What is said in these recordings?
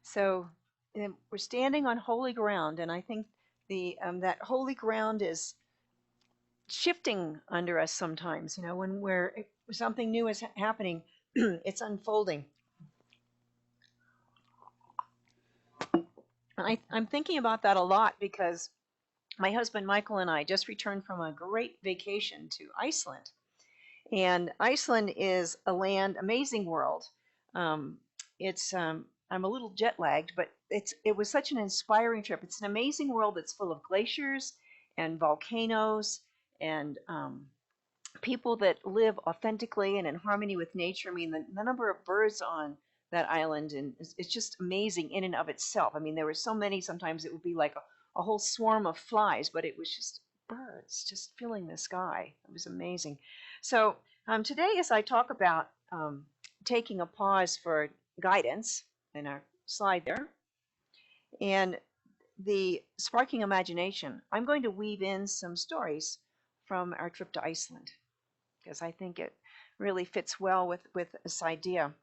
So we're standing on holy ground, and I think the that holy ground is shifting under us sometimes. You know, when something new is happening, it's unfolding. I'm thinking about that a lot because my husband Michael and I just returned from a great vacation to Iceland. And Iceland is a land, amazing world. Um, it's I'm a little jet lagged, but it was such an inspiring trip. It's an amazing world that's full of glaciers and volcanoes and people that live authentically and in harmony with nature. I mean, the number of birds on that island and it's just amazing in and of itself. I mean, there were so many. Sometimes it would be like a whole swarm of flies, but it was just birds just filling the sky. It was amazing. So today, as I talk about taking a pause for guidance in our slide there, and the sparking imagination, I'm going to weave in some stories from our trip to Iceland because I think it really fits well with this idea.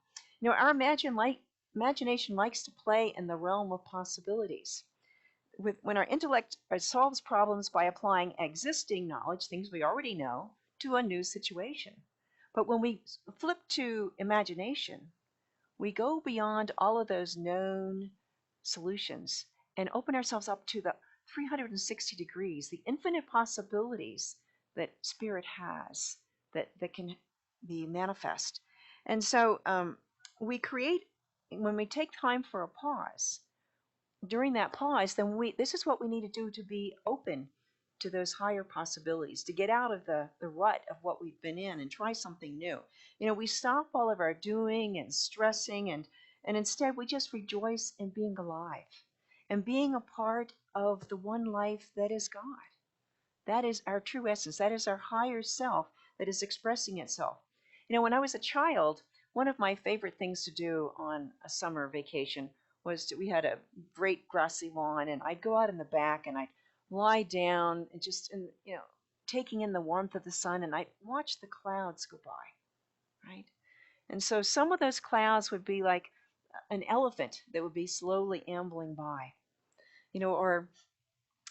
You know, our imagination likes to play in the realm of possibilities. When our intellect solves problems by applying existing knowledge, things we already know, to a new situation. But when we flip to imagination, we go beyond all of those known solutions and open ourselves up to the 360 degrees, the infinite possibilities that spirit has that can be manifest. And so we create, when we take time for a pause, during that pause, then this is what we need to do to be open to those higher possibilities, to get out of the rut of what we've been in and try something new. You know, we stop all of our doing and stressing and instead we just rejoice in being alive and being a part of the one life that is God. That is our true essence. That is our higher self that is expressing itself. You know, when I was a child, one of my favorite things to do on a summer vacation we had a great grassy lawn, and I'd go out in the back and I'd lie down and just, taking in the warmth of the sun, and I'd watch the clouds go by, right? And so some of those clouds would be like an elephant that would be slowly ambling by, or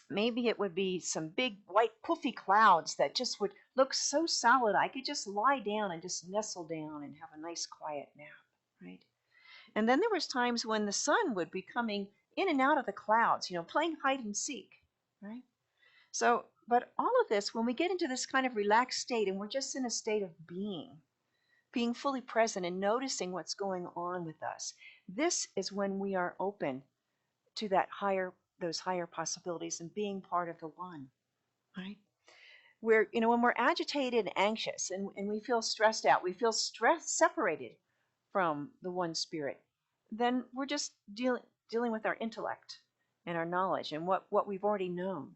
maybe it would be some big white puffy clouds that just would look so solid I could just lie down and just nestle down and have a nice quiet nap, right? And then there was times when the sun would be coming in and out of the clouds, playing hide and seek, right? So, but all of this, when we get into this kind of relaxed state and we're just in a state of being fully present and noticing what's going on with us, this is when we are open to those higher possibilities and being part of the one, right? When we're agitated and anxious and we feel stressed out, we feel separated from the one spirit, then we're just dealing with our intellect and our knowledge and what we've already known.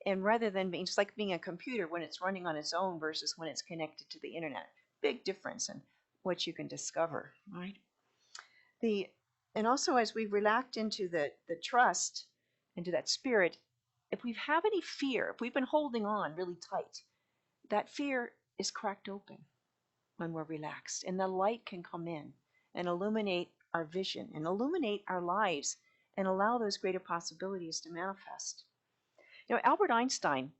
And rather than being just like being a computer when it's running on its own versus when it's connected to the internet, big difference in what you can discover, right? The and also as we relaxed into the trust, into that spirit, if we have any fear, if we've been holding on really tight, that fear is cracked open when we're relaxed, and the light can come in and illuminate our vision and illuminate our lives and allow those greater possibilities to manifest. Albert Einstein,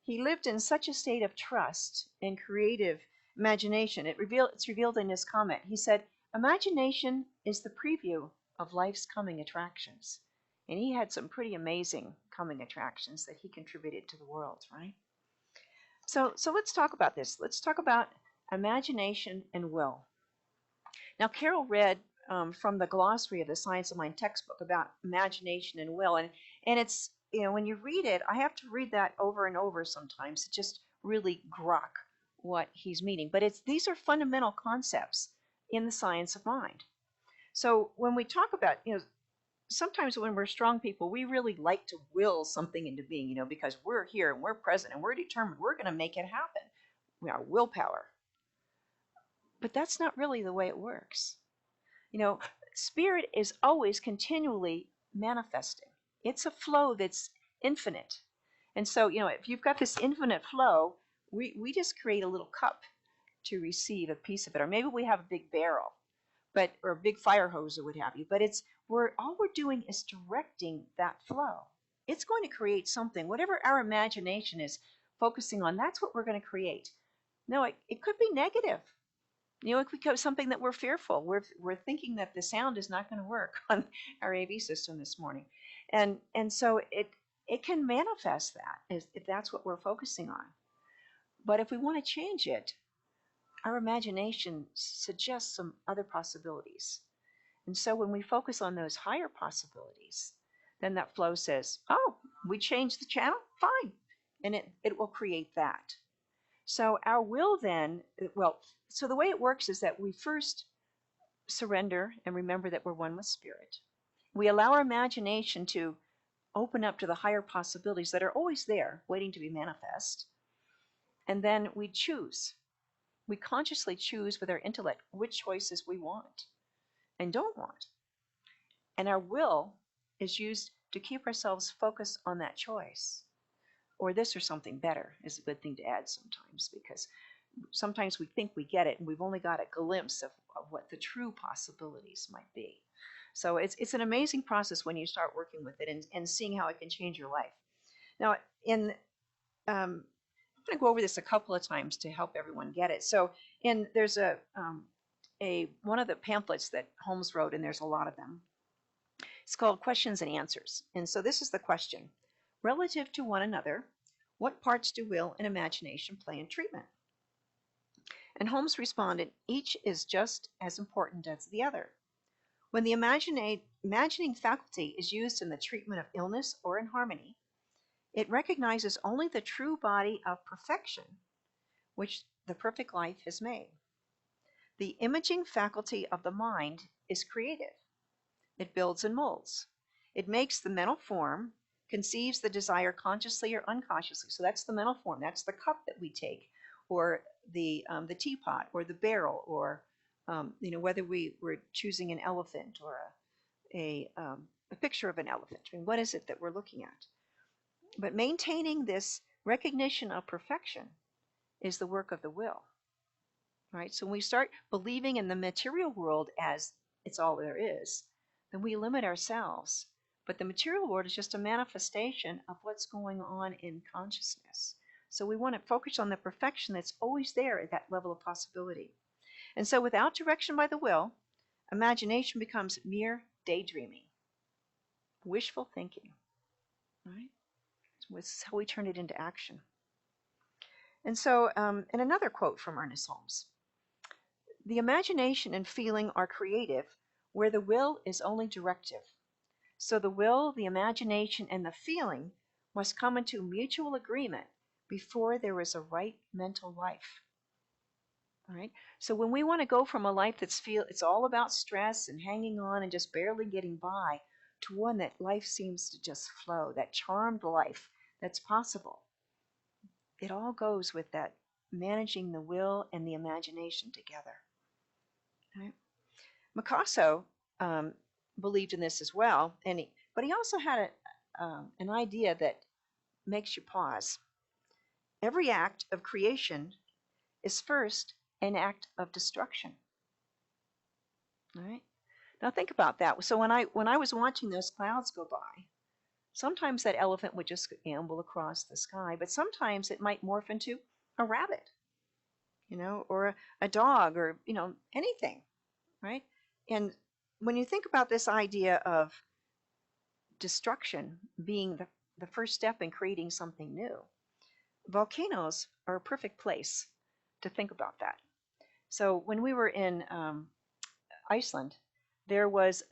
he lived in such a state of trust and creative imagination. It's revealed in his comment. He said, imagination is the preview of life's coming attractions. And he had some pretty amazing coming attractions that he contributed to the world, right? So let's talk about this. Let's talk about imagination and will. Now, Carol read from the glossary of the Science of Mind textbook about imagination and will, and it's, when you read it, I have to read that over and over sometimes to just really grok what he's meaning. But these are fundamental concepts in the science of mind. So when we talk about, sometimes when we're strong people, we really like to will something into being, because we're here and we're present and we're determined we're going to make it happen. We are willpower. But that's not really the way it works. Spirit is always continually manifesting. It's a flow that's infinite. And so, if you've got this infinite flow, we just create a little cup to receive a piece of it. Or maybe we have a big barrel, or a big fire hose or what have you. But all we're doing is directing that flow. It's going to create something. Whatever our imagination is focusing on, that's what we're going to create. No, it could be negative. It could become something that we're fearful. We're thinking that the sound is not going to work on our AV system this morning, and so it can manifest that if that's what we're focusing on. But if we want to change it, our imagination suggests some other possibilities. And so when we focus on those higher possibilities, then that flow says, oh, we changed the channel? Fine. And it will create that. So our will then, so the way it works is that we first surrender and remember that we're one with spirit. We allow our imagination to open up to the higher possibilities that are always there, waiting to be manifest. And then we choose. We consciously choose with our intellect which choices we want and don't want. And our will is used to keep ourselves focused on that choice. Or this or something better is a good thing to add sometimes, because sometimes we think we get it and we've only got a glimpse of what the true possibilities might be. So it's an amazing process when you start working with it and seeing how it can change your life. Now, I'm going to go over this a couple of times to help everyone get it. So there's one of the pamphlets that Holmes wrote, and there's a lot of them. It's called Questions and Answers. And so this is the question. Relative to one another, what parts do will and imagination play in treatment? And Holmes responded, each is just as important as the other. When the imagining faculty is used in the treatment of illness or in harmony, it recognizes only the true body of perfection, which the perfect life has made. The imaging faculty of the mind is creative. It builds and molds. It makes the mental form, conceives the desire consciously or unconsciously. So that's the mental form. That's the cup that we take, or the teapot, or the barrel, or whether we're choosing an elephant or a picture of an elephant. I mean, what is it that we're looking at? But maintaining this recognition of perfection is the work of the will. Right? So when we start believing in the material world as it's all there is, then we limit ourselves. But the material world is just a manifestation of what's going on in consciousness. So we want to focus on the perfection that's always there at that level of possibility. And so without direction by the will, imagination becomes mere daydreaming, wishful thinking. Right? So this is how we turn it into action. And so, and another quote from Ernest Holmes. The imagination and feeling are creative where the will is only directive. So the will, the imagination, and the feeling must come into mutual agreement before there is a right mental life. All right? So when we want to go from a life it's all about stress and hanging on and just barely getting by, to one that life seems to just flow, that charmed life that's possible, it all goes with that managing the will and the imagination together. Right? Picasso believed in this as well, but he also had an idea that makes you pause. Every act of creation is first an act of destruction. All right? Now think about that. So when I was watching those clouds go by, sometimes that elephant would just amble across the sky, but sometimes it might morph into a rabbit, or a dog, or anything, right? And when you think about this idea of destruction being the first step in creating something new, volcanoes are a perfect place to think about that. So when we were in Iceland, there was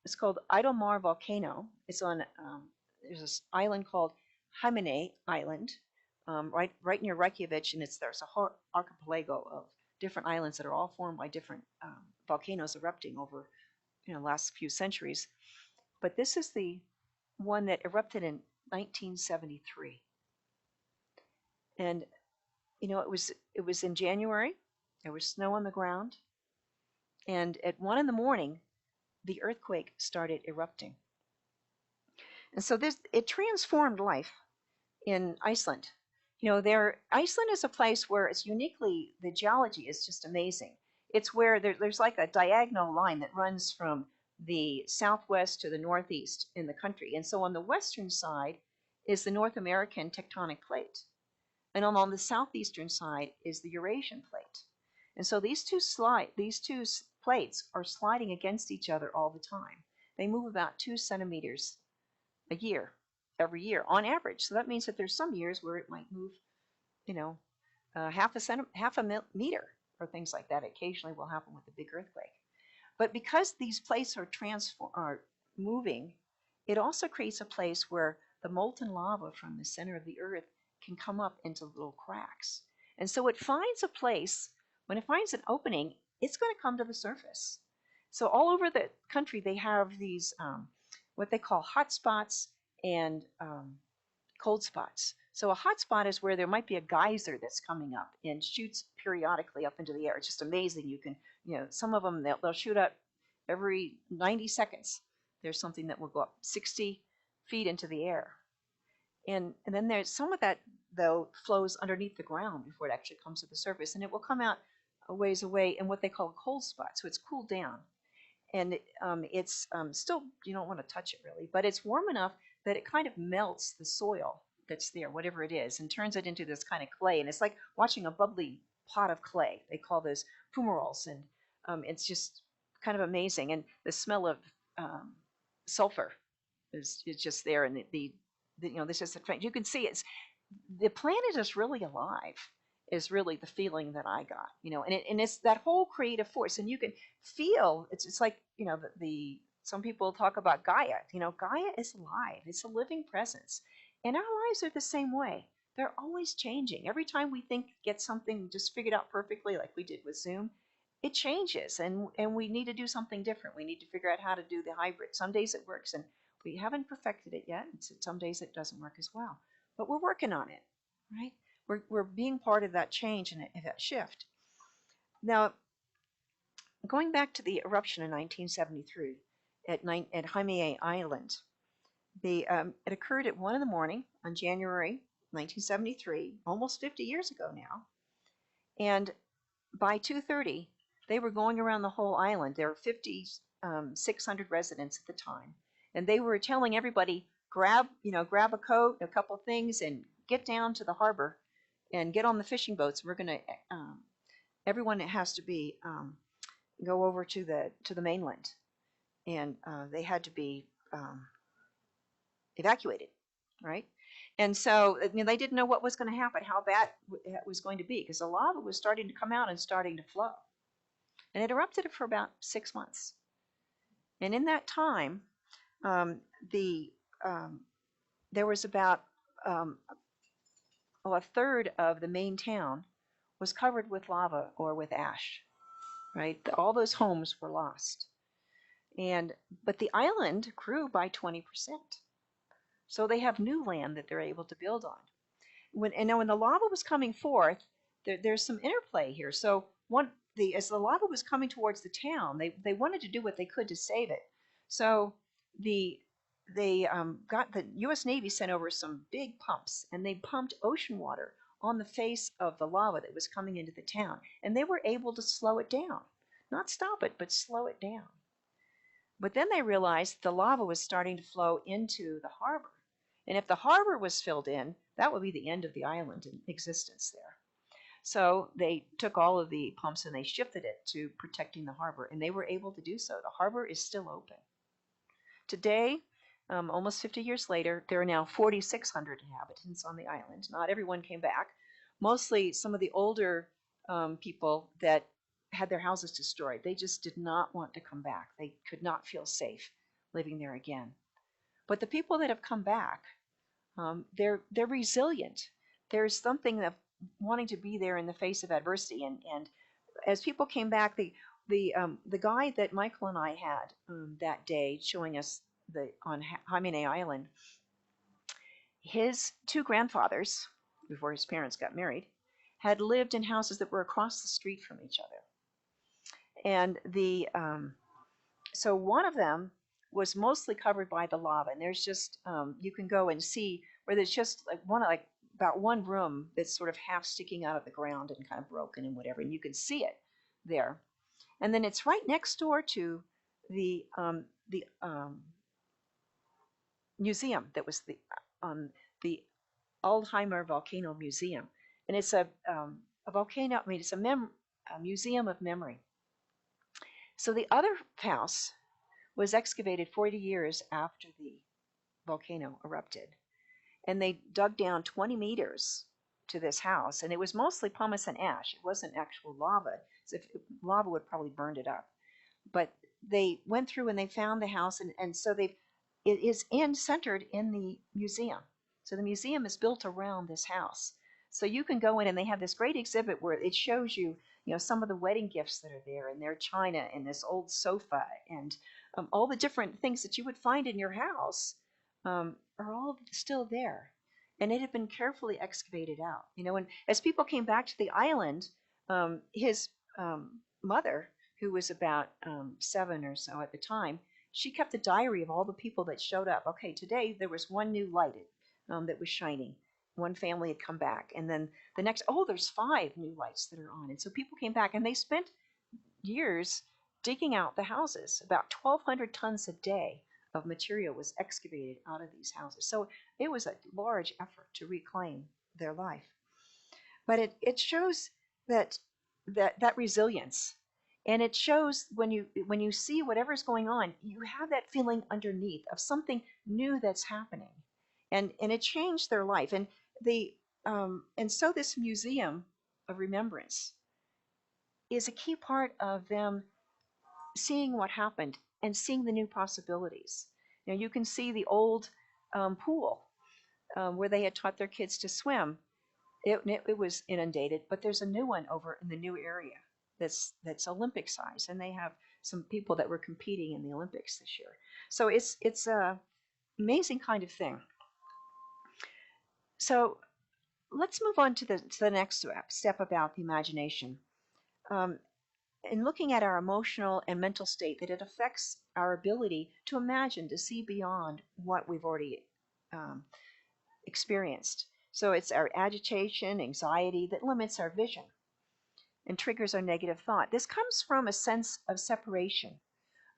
it's called Idalmar volcano. It's on, there's this island called Hamine Island, right near Reykjavik, and there's a whole archipelago of different islands that are all formed by different volcanoes erupting over the last few centuries. But this is the one that erupted in 1973. And it was in January. There was snow on the ground, and at 1 a.m, the earthquake started erupting. And so it transformed life in Iceland. Iceland is a place where it's the geology is just amazing. It's where there's like a diagonal line that runs from the southwest to the northeast in the country. And so on the western side is the North American tectonic plate. And on the southeastern side is the Eurasian plate. And so these two plates are sliding against each other all the time. They move about 2 centimeters a year, every year, on average. So that means that there's some years where it might move, you know, half a meter or things like that. Occasionally will happen with a big earthquake. But because these plates are moving, it also creates a place where the molten lava from the center of the earth can come up into little cracks. And so it finds a place, when it finds an opening, it's going to come to the surface. So all over the country, they have these, what they call hot spots and cold spots. So a hot spot is where there might be a geyser that's coming up and shoots periodically up into the air. It's just amazing. You can, some of them, they'll shoot up every 90 seconds. There's something that will go up 60 feet into the air. And then there's some of that, though, flows underneath the ground before it actually comes to the surface. And it will come out a ways away in what they call a cold spot. So it's cooled down. And it's still, you don't want to touch it really, but it's warm enough that it kind of melts the soil that's there, whatever it is, and turns it into this kind of clay. And it's like watching a bubbly pot of clay. They call those fumaroles. And it's just kind of amazing. And the smell of sulfur is just there. And this is you can see the planet is really alive, is really the feeling that I got, and it's that whole creative force. And you can feel, it's like, some people talk about Gaia. Gaia is alive. It's a living presence. And our lives are the same way. They're always changing. Every time we get something just figured out perfectly, like we did with Zoom, it changes. And we need to do something different. We need to figure out how to do the hybrid. Some days it works, and we haven't perfected it yet. Some days it doesn't work as well. But we're working on it, right? We're being part of that change and that shift. Now, going back to the eruption in 1973 at Jaime Island, it occurred at 1 in the morning on January 1973, almost 50 years ago now. And by 2:30, they were going around the whole island. There were 5,600 residents at the time, and they were telling everybody, grab a coat, a couple things, and get down to the harbor and get on the fishing boats. We're going to, everyone has to be go over to the mainland, and they had to be evacuated, right? And so they didn't know what was going to happen, how bad it was going to be, because the lava was starting to come out and starting to flow. And it erupted for about 6 months. And in that time, there was about a third of the main town was covered with lava or with ash, right? All those homes were lost. But the island grew by 20%. So they have new land that they're able to build on. Now when the lava was coming forth, there's some interplay here. So as the lava was coming towards the town, they wanted to do what they could to save it. So they got the U.S. Navy sent over some big pumps, and they pumped ocean water on the face of the lava that was coming into the town, and they were able to slow it down, not stop it, but slow it down. But then they realized the lava was starting to flow into the harbor, and if the harbor was filled in, that would be the end of the island in existence there. So they took all of the pumps and they shifted it to protecting the harbor, and they were able to do so. The harbor is still open. Today, almost 50 years later, there are now 4,600 inhabitants on the island. Not everyone came back. Mostly some of the older people that had their houses destroyed. They just did not want to come back. They could not feel safe living there again. But the people that have come back, they're resilient. There's something of wanting to be there in the face of adversity. And as people came back, the guide that Michael and I had that day showing us on Jaime Island, his 2 grandfathers, before his parents got married, had lived in houses that were across the street from each other. And so one of them was mostly covered by the lava, and there's just you can go and see where there's just about one room that's sort of half sticking out of the ground and kind of broken and whatever, and you can see it there. And then it's right next door to the museum that was the Alzheimer Volcano Museum, and it's a volcano. I mean, it's a museum of memory. So the other house was excavated 40 years after the volcano erupted, and they dug down 20 meters to this house, and it was mostly pumice and ash. It wasn't actual lava. So if lava would probably burned it up, but they went through and they found the house, and so it is centered in the museum. So the museum is built around this house. So you can go in and they have this great exhibit where it shows you, some of the wedding gifts that are there, and their china, and this old sofa, and all the different things that you would find in your house are all still there, and it had been carefully excavated out. And as people came back to the island, his mother, who was about 7 or so at the time, she kept a diary of all the people that showed up. Okay, today there was one new light that was shining. One family had come back, and then the next, oh, there's 5 new lights that are on. And so people came back, and they spent years digging out the houses. About 1,200 tons a day of material was excavated out of these houses. So it was a large effort to reclaim their life. But it shows that resilience, and it shows when you see whatever's going on, you have that feeling underneath of something new that's happening, and it changed their life. And so this museum of remembrance is a key part of them seeing what happened and seeing the new possibilities. You can see the old pool where they had taught their kids to swim. It was inundated, but there's a new one over in the new area that's Olympic size, and they have some people that were competing in the Olympics this year. So it's a amazing kind of thing. So let's move on to the next step about the imagination. In looking at our emotional and mental state, that it affects our ability to imagine, to see beyond what we've already experienced. So it's our agitation, anxiety that limits our vision and triggers our negative thought. This comes from a sense of separation,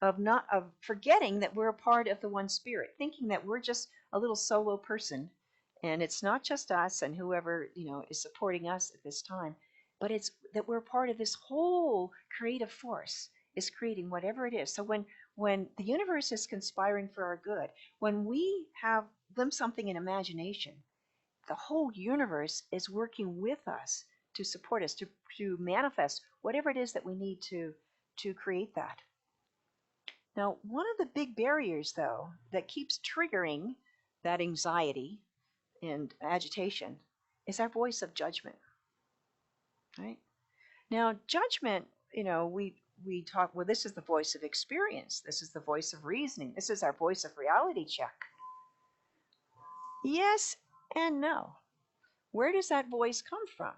of forgetting that we're a part of the one spirit, thinking that we're just a little solo person, and it's not just us and whoever is supporting us at this time, but it's that we're part of this whole creative force is creating whatever it is. So when the universe is conspiring for our good, when we have glimpse something in imagination, the whole universe is working with us to support us, to manifest whatever it is that we need to create that. Now, one of the big barriers, though, that keeps triggering that anxiety and agitation is our voice of judgment, right? Now, judgment, we talk, well, this is the voice of experience. This is the voice of reasoning. This is our voice of reality check. Yes and no. Where does that voice come from?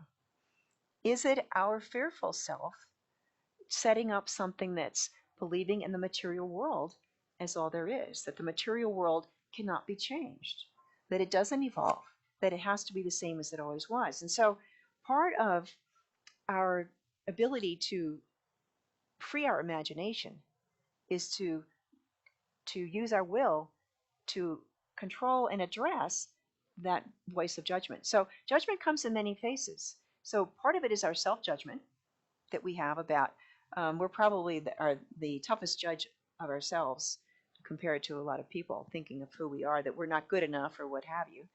Is it our fearful self setting up something that's believing in the material world as all there is, that the material world cannot be changed, that it doesn't evolve, that it has to be the same as it always was? And so part of our ability to free our imagination is to use our will to control and address that voice of judgment. So judgment comes in many faces. So part of it is our self-judgment that we have about, we're probably the toughest judge of ourselves compared to a lot of people, thinking of who we are, that we're not good enough or what have you.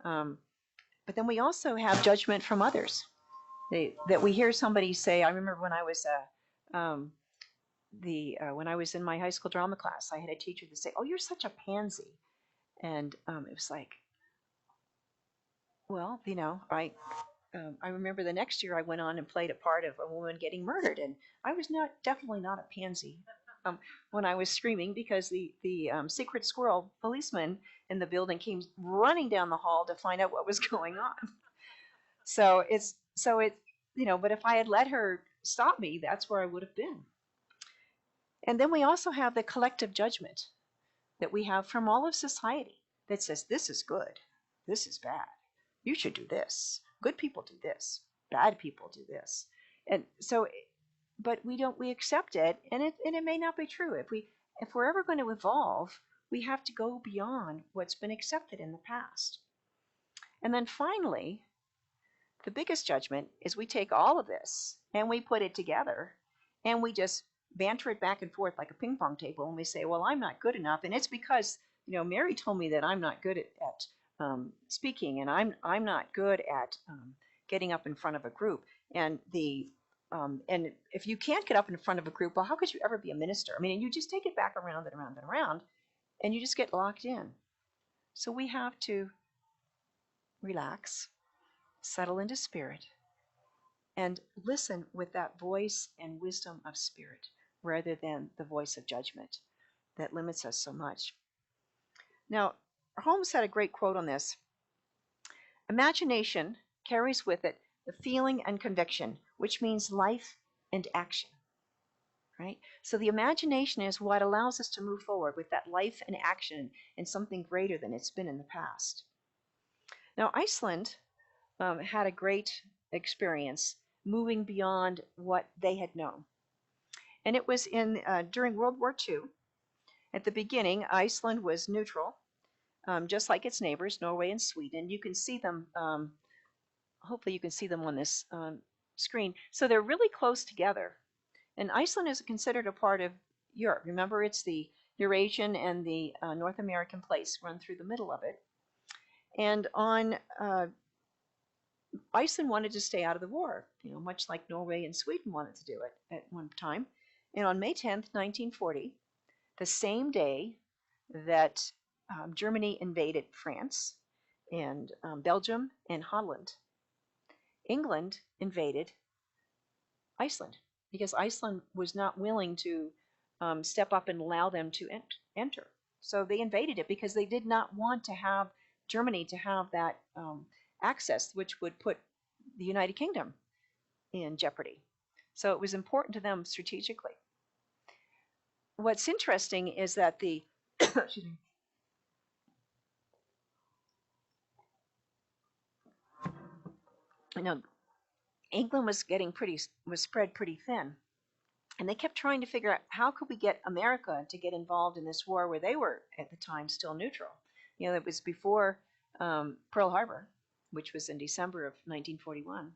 But then we also have judgment from others. That we hear somebody say. I remember when I was when I was in my high school drama class, I had a teacher to say, "Oh, you're such a pansy," and it was like, well, I remember the next year I went on and played a part of a woman getting murdered, and I was definitely not a pansy when I was screaming, because the secret squirrel policeman in the building came running down the hall to find out what was going on. So but if I had let her stop me, that's where I would have been. And then we also have the collective judgment that we have from all of society that says this is good, this is bad, you should do this, good people do this, bad people do this. And so, but we accept it, and it may not be true. if we're ever going to evolve, we have to go beyond what's been accepted in the past. And then finally, the biggest judgment is we take all of this and we put it together and we just banter it back and forth like a ping pong table, and we say, well, I'm not good enough, and it's because Mary told me that I'm not good at speaking, and I'm not good at getting up in front of a group, and and if you can't get up in front of a group, well, how could you ever be a minister? I mean, you just take it back around and around and around, and you just get locked in. So we have to relax, settle into spirit, and listen with that voice and wisdom of spirit rather than the voice of judgment that limits us so much. Now, Holmes had a great quote on this. Imagination carries with it the feeling and conviction, which means life and action. Right? So the imagination is what allows us to move forward with that life and action in something greater than it's been in the past. Now, Iceland had a great experience moving beyond what they had known. And it was during World War II. At the beginning, Iceland was neutral, just like its neighbors, Norway and Sweden. You can see them, hopefully you can see them on this screen. So they're really close together. And Iceland is considered a part of Europe. Remember, it's the Eurasian and the North American plates run through the middle of it. And Iceland wanted to stay out of the war, much like Norway and Sweden wanted to do it at one time. And on May 10th, 1940, the same day that Germany invaded France and Belgium and Holland, England invaded Iceland because Iceland was not willing to step up and allow them to enter. So they invaded it because they did not want to have Germany to have that access, which would put the United Kingdom in jeopardy. So it was important to them strategically. What's interesting is that the excuse me, England was spread pretty thin, and they kept trying to figure out how could we get America to get involved in this war where they were at the time still neutral. It was before Pearl Harbor, which was in December of 1941.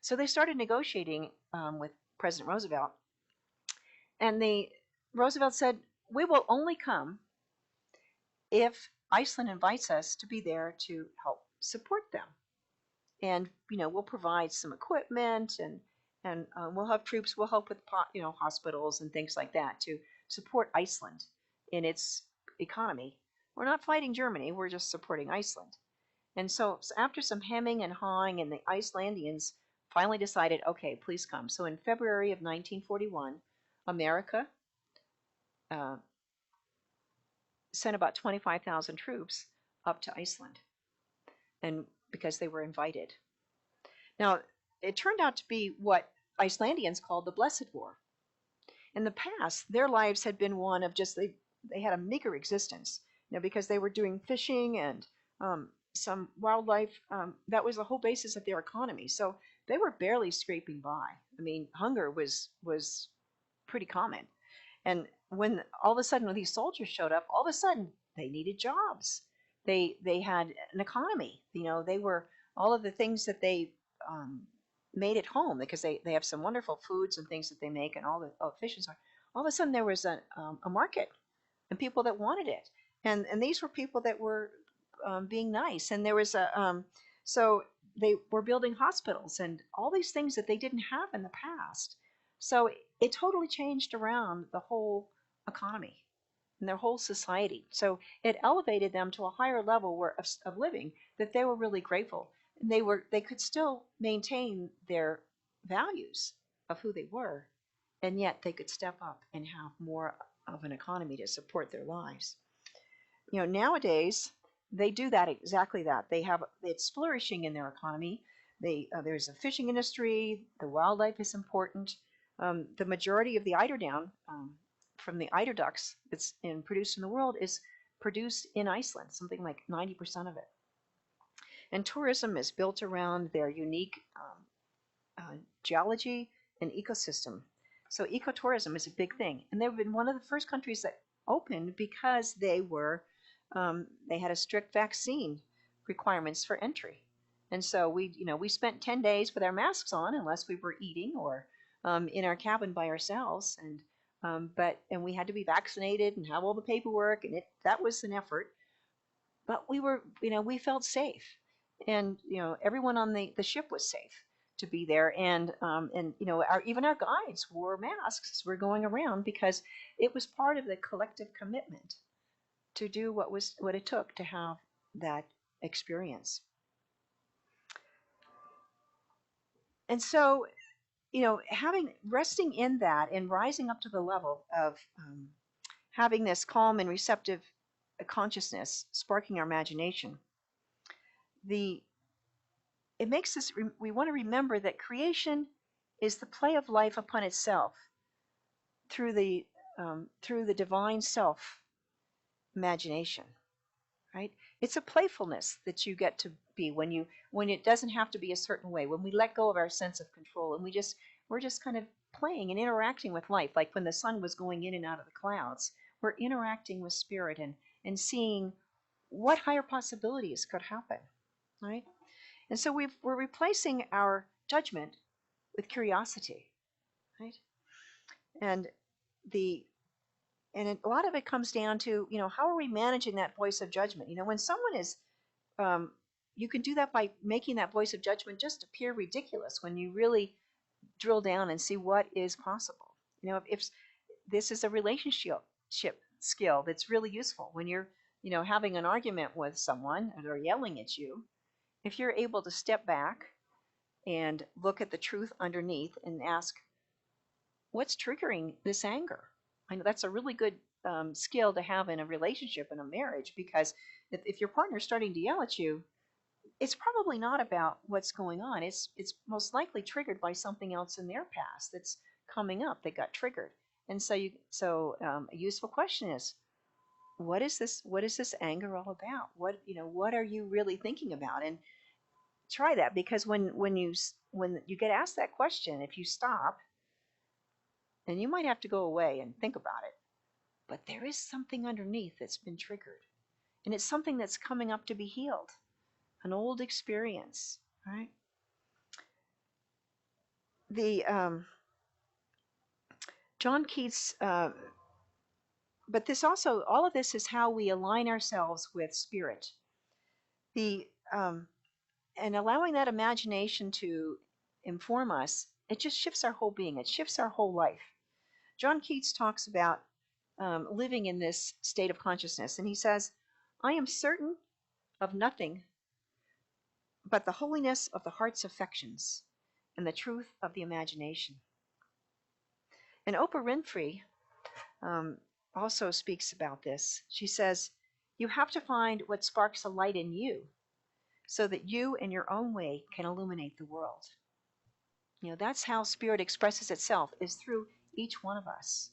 So they started negotiating with President Roosevelt, and Roosevelt said, "We will only come if Iceland invites us to be there to help support them, and we'll provide some equipment and we'll have troops. We'll help with hospitals and things like that to support Iceland in its economy. We're not fighting Germany. We're just supporting Iceland." And so after some hemming and hawing, and the Icelandians finally decided, okay, please come. So in February of 1941, America sent about 25,000 troops up to Iceland, and because they were invited. Now, it turned out to be what Icelandians called the Blessed War. In the past, their lives had been one of just, they had a meager existence, because they were doing fishing and some wildlife. That was the whole basis of their economy. So they were barely scraping by. I mean, hunger was pretty common. And when all of a sudden when these soldiers showed up, all of a sudden they needed jobs. They had an economy. They were all of the things that they made at home, because they have some wonderful foods and things that they make, and all the fish and so on. All of a sudden there was a market and people that wanted it. And these were people that were being nice. And there was so they were building hospitals and all these things that they didn't have in the past. So it totally changed around the whole economy and their whole society. So it elevated them to a higher level of living that they were really grateful. And they could still maintain their values of who they were, and yet they could step up and have more of an economy to support their lives. Nowadays they do that, exactly that. It's flourishing in their economy. There's a fishing industry. The wildlife is important. The majority of the eiderdown from the eider ducks that's produced in the world is produced in Iceland, something like 90% of it. And tourism is built around their unique geology and ecosystem. So ecotourism is a big thing. And they've been one of the first countries that opened because they had a strict vaccine requirements for entry. And so we spent 10 days with our masks on unless we were eating or in our cabin by ourselves. And we had to be vaccinated and have all the paperwork, and that was an effort. But we felt safe, and everyone on the ship was safe to be there, and even our guides wore masks as we're going around because it was part of the collective commitment to do what it took to have that experience. And so, resting in that and rising up to the level of having this calm and receptive consciousness sparking our imagination, it makes us, we want to remember that creation is the play of life upon itself through the divine self imagination, right? It's a playfulness that you get to be when it doesn't have to be a certain way, when we let go of our sense of control and we're just kind of playing and interacting with life, like when the sun was going in and out of the clouds. We're interacting with spirit and seeing what higher possibilities could happen, right? And so we're replacing our judgment with curiosity, right? And the a lot of it comes down to how are we managing that voice of judgment? When someone is, you can do that by making that voice of judgment just appear ridiculous when you really drill down and see what is possible. If this is a relationship skill that's really useful when you're having an argument with someone and they're yelling at you. If you're able to step back and look at the truth underneath and ask, what's triggering this anger? I know that's a really good skill to have in a relationship, in a marriage, because if your partner's starting to yell at you, it's probably not about what's going on. It's most likely triggered by something else in their past that's coming up that got triggered. And so a useful question is, what is this anger all about? What are you really thinking about? And try that, because when you get asked that question, if you stop, and you might have to go away and think about it, but there is something underneath that's been triggered, and it's something that's coming up to be healed, an old experience, right? The John Keats, but this also, all of this is how we align ourselves with spirit. And allowing that imagination to inform us, it just shifts our whole being. It shifts our whole life. John Keats talks about living in this state of consciousness, and he says, I am certain of nothing but the holiness of the heart's affections and the truth of the imagination. And Oprah Winfrey also speaks about this. She says, you have to find what sparks a light in you so that you in your own way can illuminate the world. That's how spirit expresses itself, is through each one of us.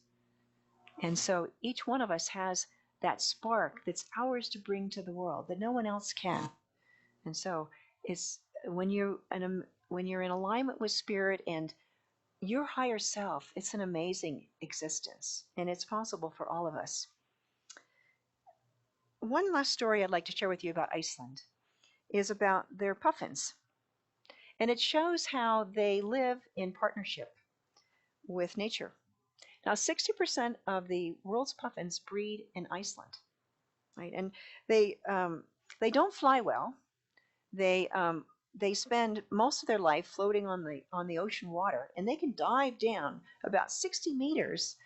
And so each one of us has that spark that's ours to bring to the world that no one else can. And so it's when you're in alignment with spirit and your higher self, it's an amazing existence, and it's possible for all of us. One last story I'd like to share with you about Iceland is about their puffins. And it shows how they live in partnership with nature. Now, 60% of the world's puffins breed in Iceland, right? And they don't fly well. They spend most of their life floating on the ocean water, and they can dive down about 60 meters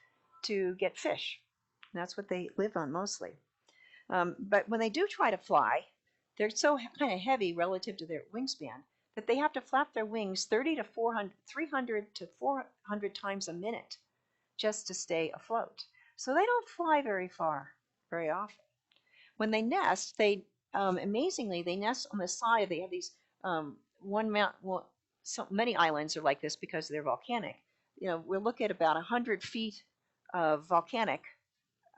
to get fish. And that's what they live on mostly. But when they do try to fly, they're so kind of heavy relative to their wingspan that they have to flap their wings 300 to 400 times a minute just to stay afloat. So they don't fly very far very often. When they nest, amazingly, they nest on the side. They have these so many islands are like this because they're volcanic. We'll look at about 100 feet of volcanic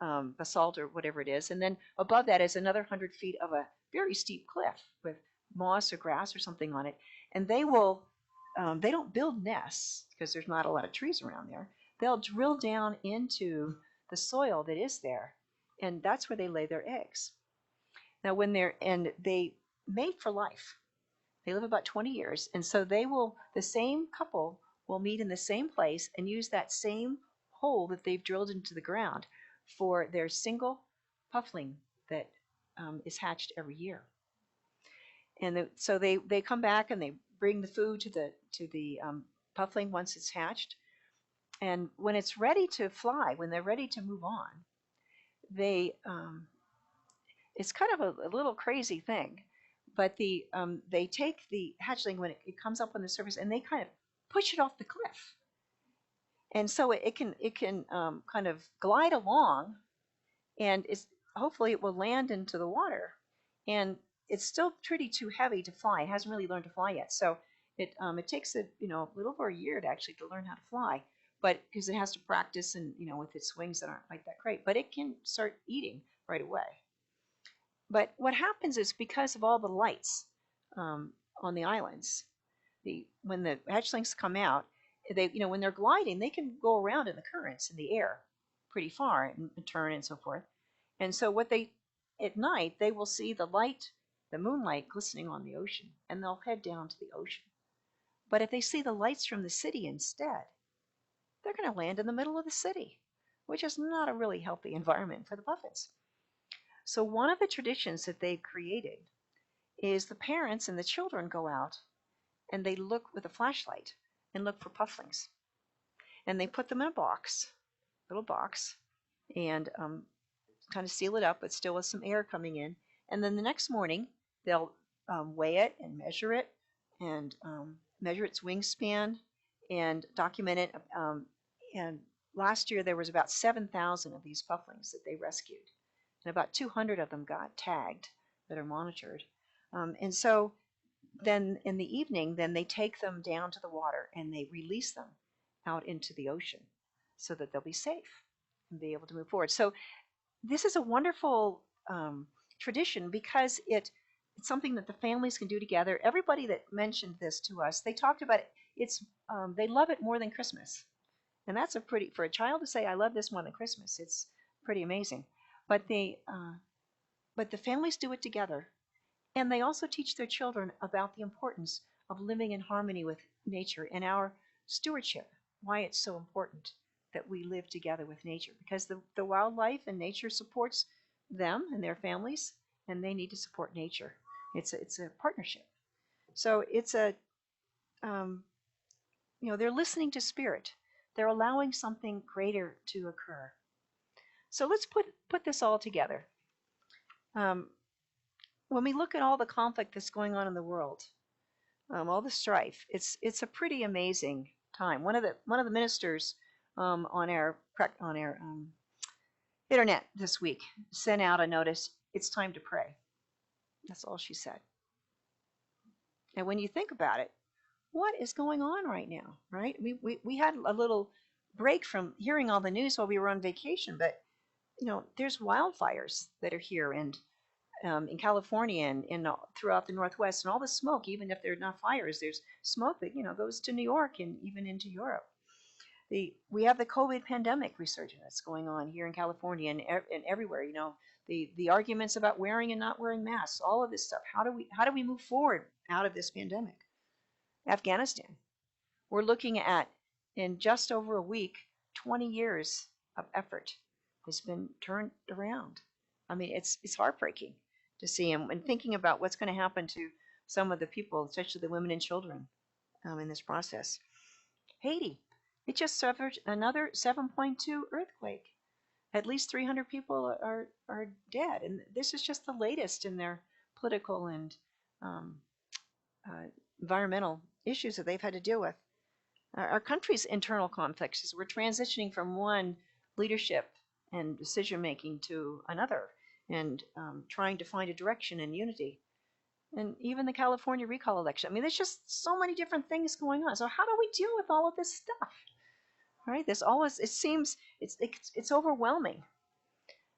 basalt or whatever it is, and then above that is another 100 feet of a very steep cliff with moss or grass or something on it. And they don't build nests because there's not a lot of trees around there. They'll drill down into the soil that is there and that's where they lay their eggs. Now, they mate for life. They live about 20 years, and so the same couple will meet in the same place and use that same hole that they've drilled into the ground for their single puffling that is hatched every year. And so they come back and they bring the food to the puffling once it's hatched. And when it's ready to fly, when they're ready to move on, they it's kind of a little crazy thing, but they take the hatchling when it comes up on the surface and they kind of push it off the cliff, and so it can kind of glide along, and it's hopefully it will land into the water, and it's still pretty too heavy to fly. It hasn't really learned to fly yet, so it takes it a little over a year to actually to learn how to fly, but because it has to practice and with its wings that aren't quite that great, but it can start eating right away. But what happens is because of all the lights on the islands, when the hatchlings come out, when they're gliding, they can go around in the currents in the air pretty far and turn and so forth. And so at night, they will see the moonlight glistening on the ocean, and they'll head down to the ocean. But if they see the lights from the city instead, they're going to land in the middle of the city, which is not a really healthy environment for the puffins. So one of the traditions that they've created is the parents and the children go out and they look with a flashlight and look for pufflings. And they put them in a little box, and kind of seal it up, but still with some air coming in. And then the next morning, they'll weigh it and measure its wingspan and document it. And last year, there was about 7,000 of these pufflings that they rescued. And about 200 of them got tagged that are monitored. And so then in the evening, then they take them down to the water and they release them out into the ocean so that they'll be safe and be able to move forward. So this is a wonderful tradition because it's something that the families can do together. Everybody that mentioned this to us, they talked about it. They love it more than Christmas, and that's for a child to say, "I love this more than Christmas." It's pretty amazing. But the families do it together, and they also teach their children about the importance of living in harmony with nature and our stewardship, why it's so important that we live together with nature, because the wildlife and nature supports them and their families, and they need to support nature. It's a partnership. So they're listening to spirit. They're allowing something greater to occur. So let's put this all together. When we look at all the conflict that's going on in the world, all the strife, it's a pretty amazing time. One of the ministers on our internet this week sent out a notice. It's time to pray. That's all she said. And when you think about it, what is going on right now, right? We had a little break from hearing all the news while we were on vacation, but there's wildfires that are here and in California and throughout the Northwest, and all the smoke, even if they're not fires, there's smoke that goes to New York and even into Europe. We have the COVID pandemic resurgence that's going on here in California and everywhere. The arguments about wearing and not wearing masks, all of this stuff. How do we move forward out of this pandemic? Afghanistan. We're looking at, in just over a week, 20 years of effort has been turned around. I mean, it's heartbreaking to see, and thinking about what's going to happen to some of the people, especially the women and children, in this process. Haiti, it just suffered another 7.2 earthquake. At least 300 people are dead, and this is just the latest in their political and environmental issues that they've had to deal with. Our country's internal conflicts is we're transitioning from one leadership and decision making to another, and trying to find a direction and unity. And even the California recall election. I mean, there's just so many different things going on. So how do we deal with all of this stuff? Right? It seems it's overwhelming.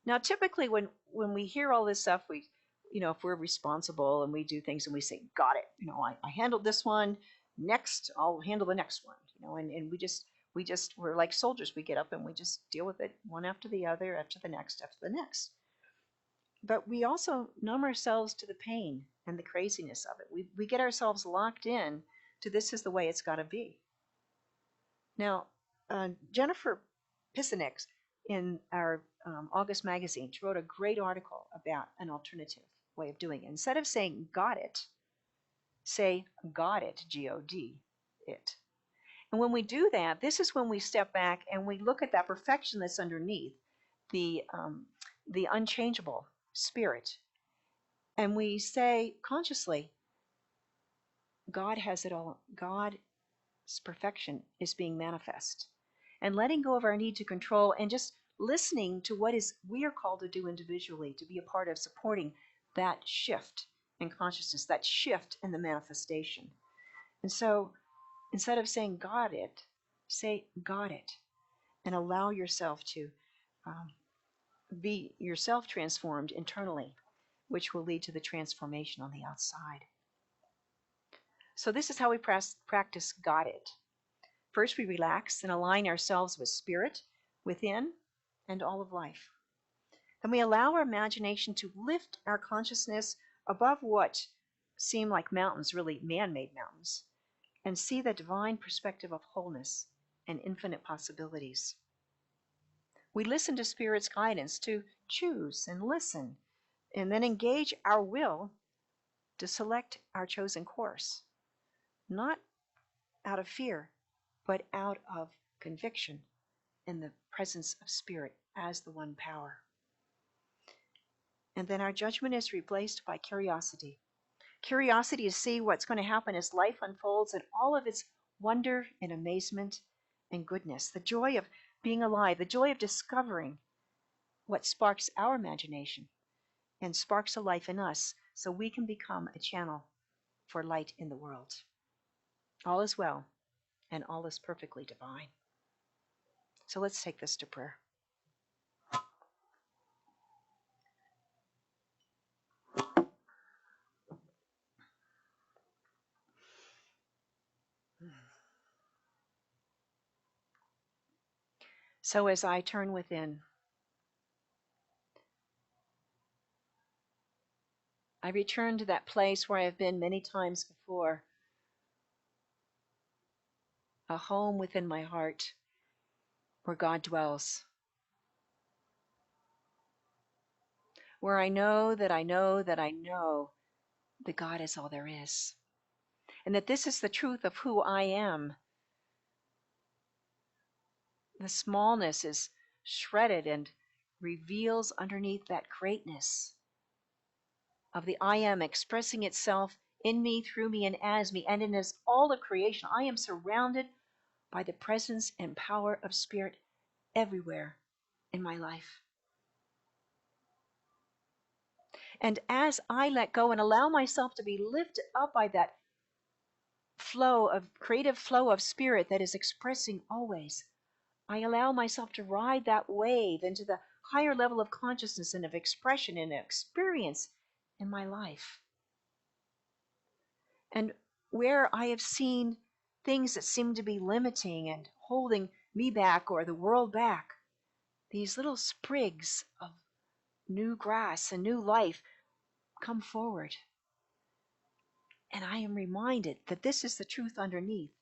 Now, typically when we hear all this stuff, if we're responsible and we do things and we say, got it, I handled this one, next I'll handle the next one, and We're like soldiers. We get up and we just deal with it one after the other, after the next, after the next. But we also numb ourselves to the pain and the craziness of it. We get ourselves locked in to this is the way it's got to be. Now, Jennifer Pisanix in our August magazine, she wrote a great article about an alternative way of doing it. Instead of saying got it, say got it, G-O-D, it. And when we do that, this is when we step back and we look at that perfection that's underneath, the, um, the unchangeable spirit. And we say consciously, God has it all. God's perfection is being manifest. And letting go of our need to control and just listening to what is we are called to do individually, to be a part of supporting that shift in consciousness, that shift in the manifestation. And so instead of saying got it, say got it, and allow yourself to be yourself transformed internally, which will lead to the transformation on the outside. So this is how we practice got it. First, we relax and align ourselves with spirit within and all of life. Then we allow our imagination to lift our consciousness above what seem like mountains, really man-made mountains, and see the divine perspective of wholeness and infinite possibilities. We listen to Spirit's guidance to choose and listen, and then engage our will to select our chosen course, not out of fear, but out of conviction in the presence of Spirit as the one power. And then our judgment is replaced by curiosity. Curiosity to see what's going to happen as life unfolds in all of its wonder and amazement and goodness. The joy of being alive, the joy of discovering what sparks our imagination and sparks a life in us so we can become a channel for light in the world. All is well and all is perfectly divine. So let's take this to prayer. So as I turn within, I return to that place where I have been many times before, a home within my heart where God dwells, where I know that I know that I know that God is all there is, and that this is the truth of who I am. The smallness is shredded and reveals underneath that greatness of the I am expressing itself in me, through me, and as me, and in as all of creation. I am surrounded by the presence and power of Spirit everywhere in my life. And as I let go and allow myself to be lifted up by that flow of creative flow of Spirit that is expressing always, I allow myself to ride that wave into the higher level of consciousness and of expression and experience in my life. And where I have seen things that seem to be limiting and holding me back or the world back, these little sprigs of new grass and new life come forward. And I am reminded that this is the truth underneath.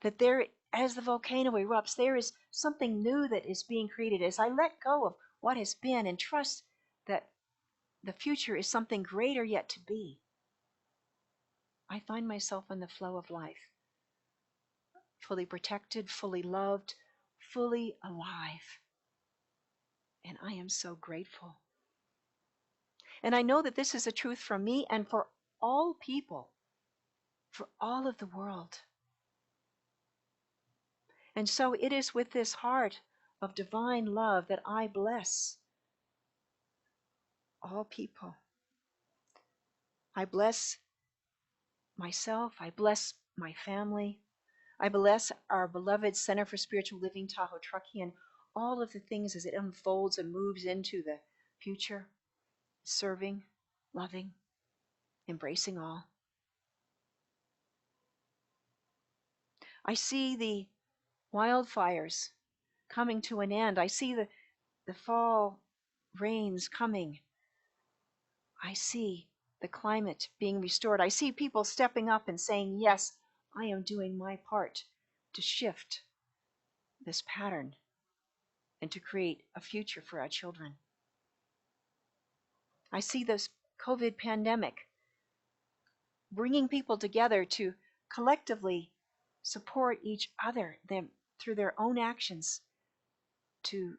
That there, as the volcano erupts, there is something new that is being created. As I let go of what has been and trust that the future is something greater yet to be, I find myself in the flow of life, fully protected, fully loved, fully alive. And I am so grateful. And I know that this is a truth for me and for all people, for all of the world. And so it is with this heart of divine love that I bless all people. I bless myself. I bless my family. I bless our beloved Center for Spiritual Living, Tahoe-Truckee, and all of the things as it unfolds and moves into the future, serving, loving, embracing all. I see the wildfires coming to an end. I see the fall rains coming. I see the climate being restored. I see people stepping up and saying, yes, I am doing my part to shift this pattern and to create a future for our children. I see this COVID pandemic bringing people together to collectively support each other them through their own actions to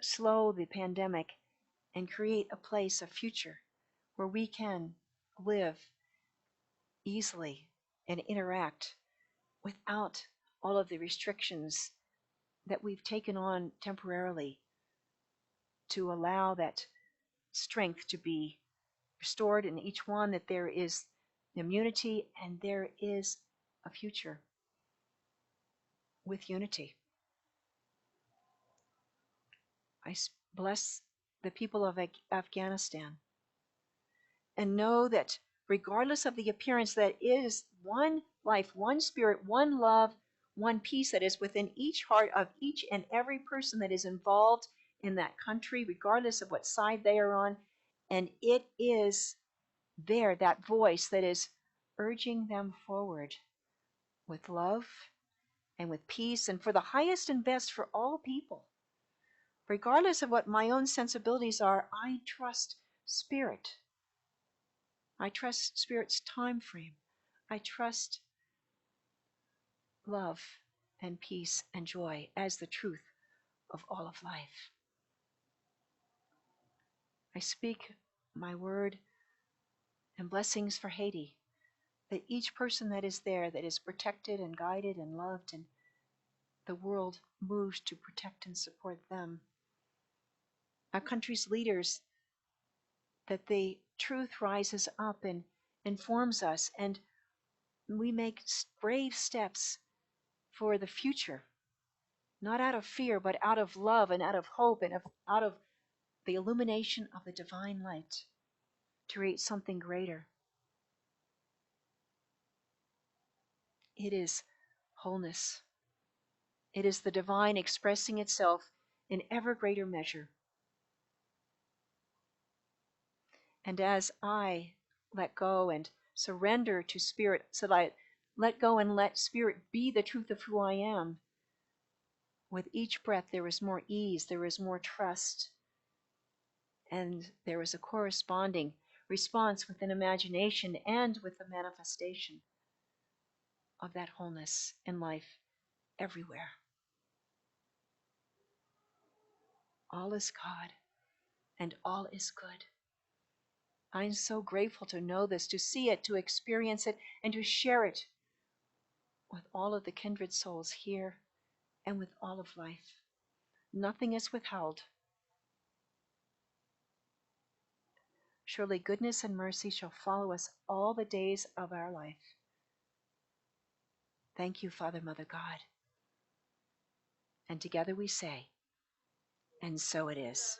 slow the pandemic and create a place, a future, where we can live easily and interact without all of the restrictions that we've taken on temporarily to allow that strength to be restored in each one, that there is immunity and there is a future with unity. I bless the people of Afghanistan and know that regardless of the appearance, that is one life, one spirit, one love, one peace that is within each heart of each and every person that is involved in that country, regardless of what side they are on. And it is there, that voice that is urging them forward with love and with peace and for the highest and best for all people. Regardless of what my own sensibilities are, I trust Spirit. I trust Spirit's time frame. I trust love and peace and joy as the truth of all of life. I speak my word and blessings for Haiti, that each person that is there, that is protected and guided and loved, and the world moves to protect and support them. Our country's leaders, that the truth rises up and informs us, and we make brave steps for the future, not out of fear, but out of love and out of hope and out of the illumination of the divine light to create something greater. It is wholeness. It is the divine expressing itself in ever greater measure. And as I let go and surrender to Spirit, so that I let go and let Spirit be the truth of who I am, with each breath there is more ease, there is more trust, and there is a corresponding response within imagination and with the manifestation of that wholeness in life everywhere. All is God and all is good. I'm so grateful to know this, to see it, to experience it, and to share it with all of the kindred souls here and with all of life. Nothing is withheld. Surely goodness and mercy shall follow us all the days of our life. Thank you, Father, Mother, God. And together we say, and so it is.